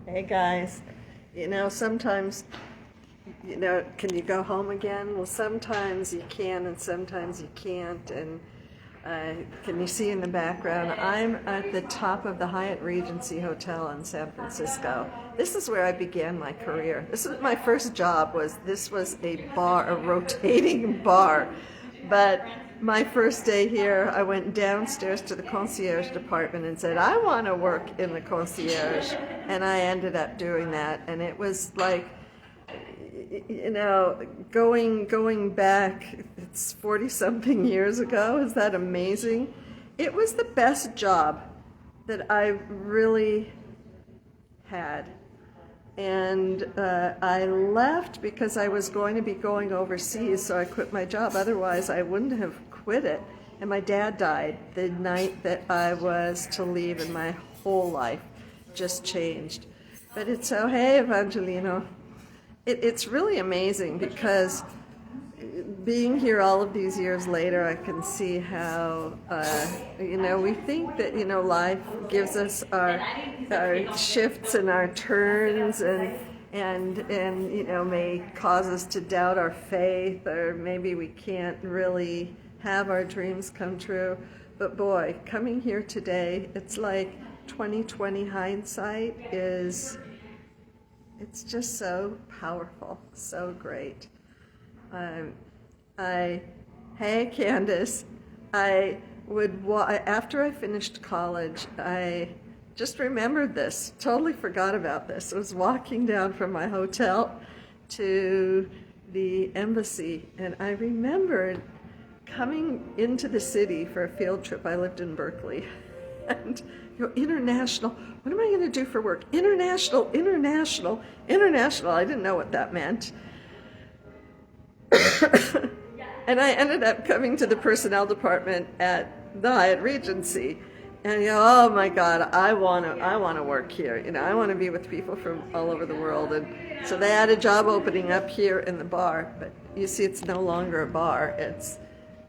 Hey guys, sometimes, can you go home again? Well, sometimes you can and sometimes you can't. And can you see in the background? I'm at the top of the Hyatt Regency Hotel in San Francisco. This is where I began my career. This was my first job. This was a bar, a rotating bar. But my first day here, I went downstairs to the concierge department and said, I want to work in the concierge. And I ended up doing that. And it was like, going back, it's 40-something years ago. Is that amazing? It was the best job that I really had. And I left because I was going to be going overseas, so I quit my job. Otherwise, I wouldn't have quit it. And my dad died the night that I was to leave, and my whole life just changed. But it's so, hey, Evangelino, it's really amazing because being here all of these years later, I can see how, we think that, life gives us our shifts and our turns and may cause us to doubt our faith, or maybe we can't really have our dreams come true. But boy, coming here today, it's like 2020 hindsight it's just so powerful, so great. Hey Candace, after I finished college, I just remembered this, totally forgot about this. I was walking down from my hotel to the embassy, and I remembered coming into the city for a field trip. I lived in Berkeley, and international, what am I going to do for work? International. I didn't know what that meant. And I ended up coming to the personnel department at the Hyatt Regency, and oh my God, I want to work here. I want to be with people from all over the world. And so they had a job opening up here in the bar, but you see, it's no longer a bar.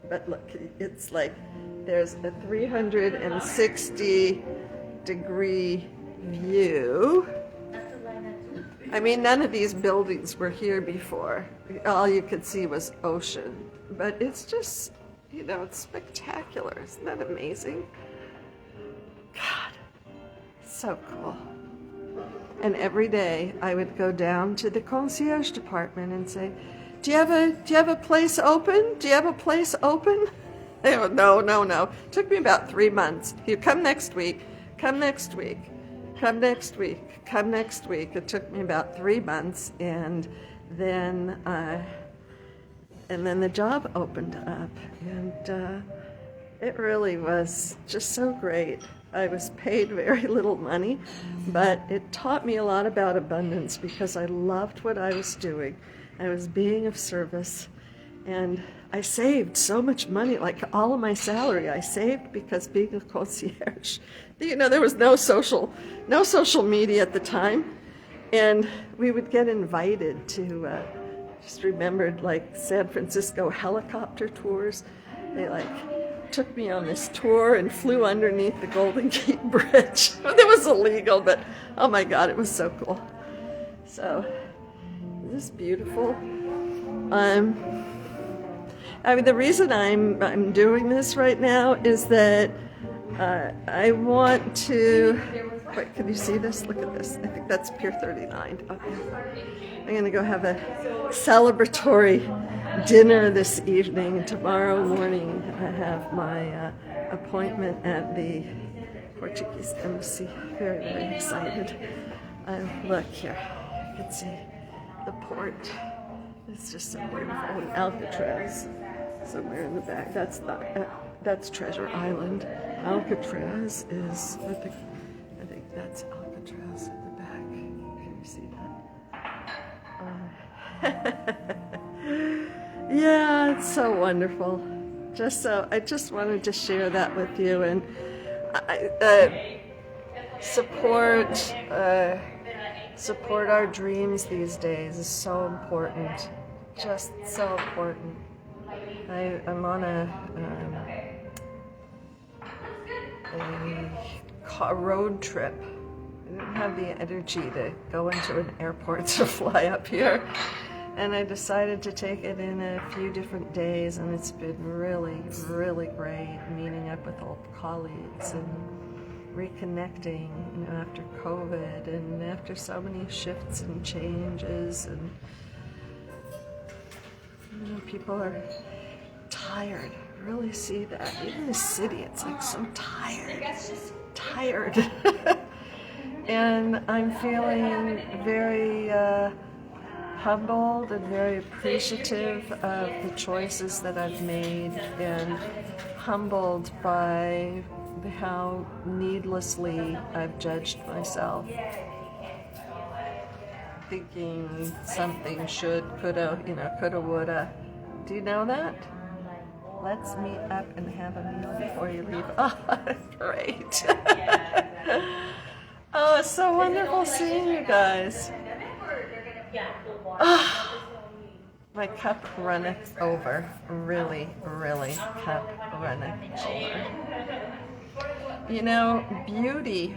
But look, it's like there's a 360-degree view. I mean, none of these buildings were here before. All you could see was ocean. But it's just, it's spectacular. Isn't that amazing? God, so cool. And every day I would go down to the concierge department and say, do you have a place open? Do you have a place open? They go, no. It took me about 3 months. You come next week, come next week, come next week, come next week. It took me about 3 months, and then the job opened up, and it really was just so great. I was paid very little money, but it taught me a lot about abundance because I loved what I was doing. I was being of service, and I saved so much money, like all of my salary I saved because being a concierge. There was no social media at the time, and we would get invited to, just remembered, like San Francisco helicopter tours. They took me on this tour and flew underneath the Golden Gate Bridge. It was illegal, but oh my God, it was so cool. So, this is beautiful. The reason I'm doing this right now is that I want to. Wait, can you see this? Look at this. I think that's Pier 39. Okay. I'm going to go have a celebratory dinner this evening. And tomorrow morning, I have my appointment at the Portuguese embassy. Very, very excited. Look here. You can see the port. It's just so beautiful. And Alcatraz, somewhere in the back. That's Treasure Island. Alcatraz is, I think that's Alcatraz in the back. Can you see that? Yeah, it's so wonderful. I just wanted to share that with you, and support our dreams these days is so important. Just so important. I'm on a road trip didn't have the energy to go into an airport to fly up here. And I decided to take it in a few different days, and it's been really, really great meeting up with old colleagues and reconnecting, after COVID and after so many shifts and changes, and people are tired. I really see that. Even the city, it's like so tired. And I'm feeling very humbled and very appreciative of the choices that I've made, and humbled by how needlessly I've judged myself, thinking something should, coulda, woulda. Do you know that? Let's meet up and have a meal before you leave. Oh, great. Oh, it's so wonderful seeing you guys. Oh, my cup runneth over. Really, really, cup runneth over. Beauty.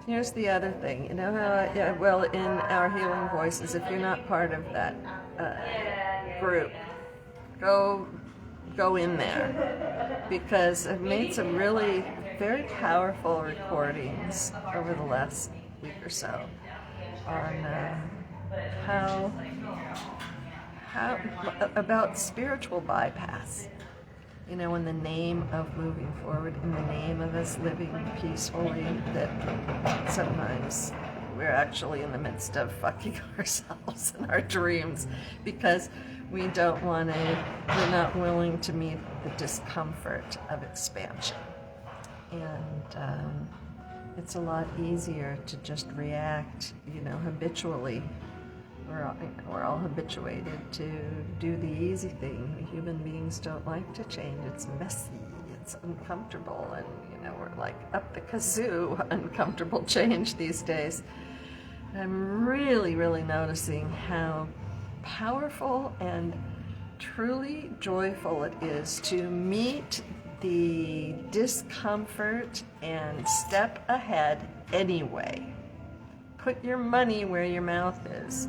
Here's the other thing. Well, in our Healing Voices, if you're not part of that group, go in there, because I've made some really very powerful recordings over the last week or so on how about spiritual bypass, in the name of moving forward, in the name of us living peacefully, that sometimes we're actually in the midst of fucking ourselves and our dreams, because we're not willing to meet the discomfort of expansion. And it's a lot easier to just react, habitually. We're all habituated to do the easy thing. Human beings don't like to change. It's messy, it's uncomfortable, and we're like up the kazoo uncomfortable change these days. I'm really, really noticing how powerful and truly joyful it is to meet the discomfort and step ahead anyway. Put your money where your mouth is.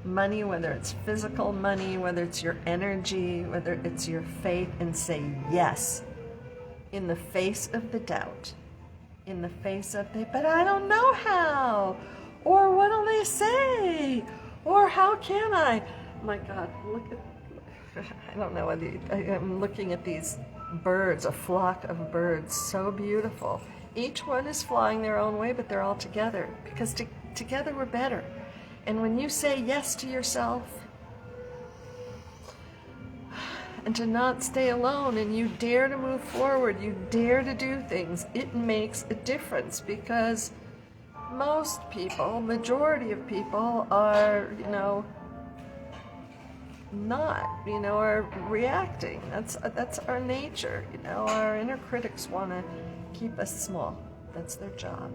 Money, whether it's physical money, whether it's your energy, whether it's your faith, and say yes in the face of the doubt, in the face of but I don't know how, or what'll they say, or how can I? My God, I don't know whether I'm looking at these birds, a flock of birds, so beautiful. Each one is flying their own way, but they're all together, because together we're better. And when you say yes to yourself, and to not stay alone, and you dare to move forward, you dare to do things, it makes a difference, because most people, majority of people are, are reacting. That's our nature. Our inner critics want to keep us small. That's their job.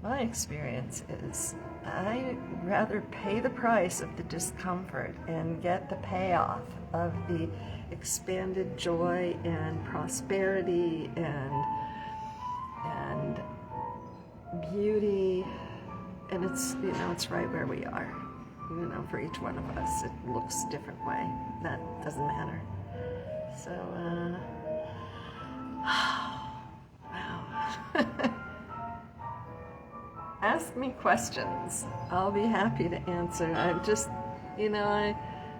My experience is I'd rather pay the price of the discomfort and get the payoff of the expanded joy and prosperity and beauty, and it's right where we are. For each one of us, it looks a different way. That doesn't matter. So, wow. Ask me questions. I'll be happy to answer. I'm just, I'm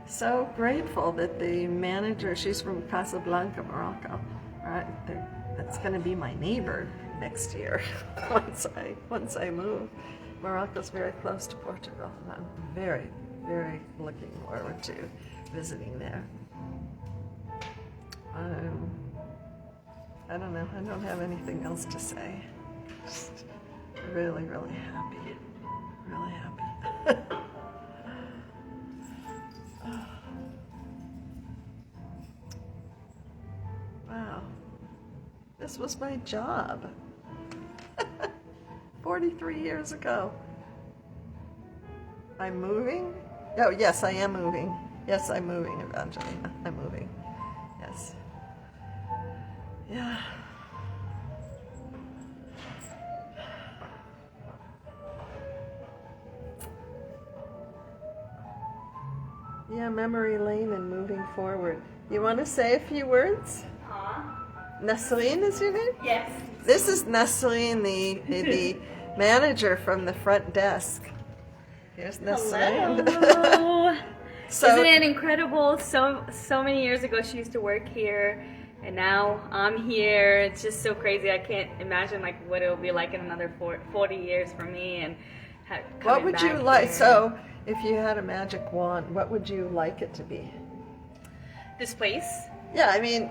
so grateful that the manager, she's from Casablanca, Morocco, right? That's going to be my neighbor next year once I move. Morocco's very close to Portugal, and I'm very, very looking forward to visiting there. I don't know. I don't have anything else to say. Just really, really happy. Really happy. Wow. This was my job. 43 years ago. I'm moving? Oh, yes, I am moving. Yes, I'm moving, Evangelina. I'm moving. Yes. Yeah. Yeah, memory lane and moving forward. You want to say a few words? Nasreen is your name? Yes. This is Nasreen, the manager from the front desk. Here's Nasreen. Hello. So, isn't it incredible? So many years ago she used to work here, and now I'm here. It's just so crazy. I can't imagine like what it'll be like in another 40 years for me. And what would you back like? here. So, if you had a magic wand, what would you like it to be? This place? Yeah, I mean,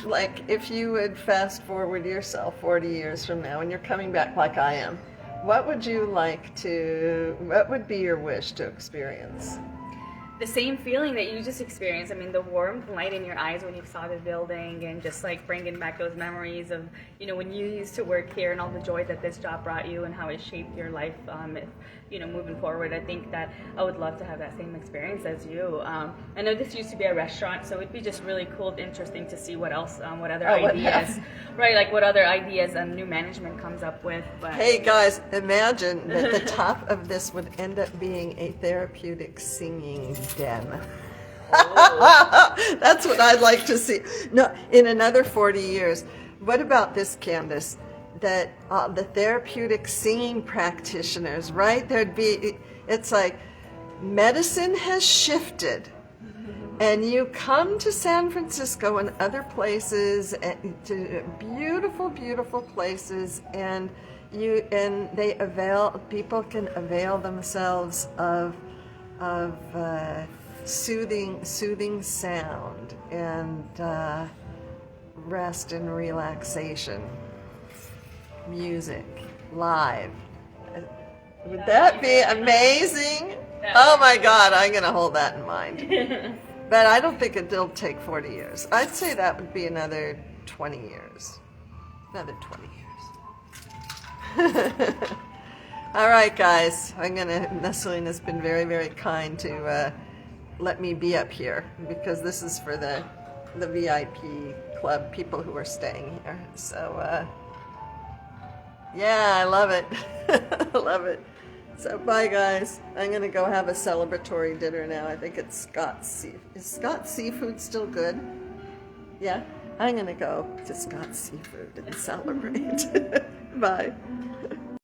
like if you would fast forward yourself 40 years from now and you're coming back like I am, what would be your wish to experience? The same feeling that you just experienced. I mean, the warmth and light in your eyes when you saw the building, and just like bringing back those memories of, you know, when you used to work here and all the joy that this job brought you and how it shaped your life, you know, moving forward. I think that I would love to have that same experience as you. I know this used to be a restaurant, so it'd be just really cool and interesting to see what else, what other ideas, right, like what other ideas new management comes up with. But hey guys, imagine that the top of this would end up being a therapeutic singing den. That's what I'd like to see. No, in another 40 years. What about this, Candace? That the therapeutic singing practitioners, right? It's like medicine has shifted, and you come to San Francisco and other places, to beautiful, beautiful places, and people can avail themselves of soothing sound and rest and relaxation, music, live. Would that be amazing? Oh my God, I'm going to hold that in mind. But I don't think it'll take 40 years. I'd say that would be another 20 years. Another 20 years. All right, guys. Nesseline has been very, very kind to let me be up here, because this is for the VIP club, people who are staying here. So, yeah, I love it. I love it. So, bye, guys. I'm going to go have a celebratory dinner now. I think it's Scott's Seafood. Is Scott's Seafood still good? Yeah? I'm going to go to Scott's Seafood and celebrate. Bye.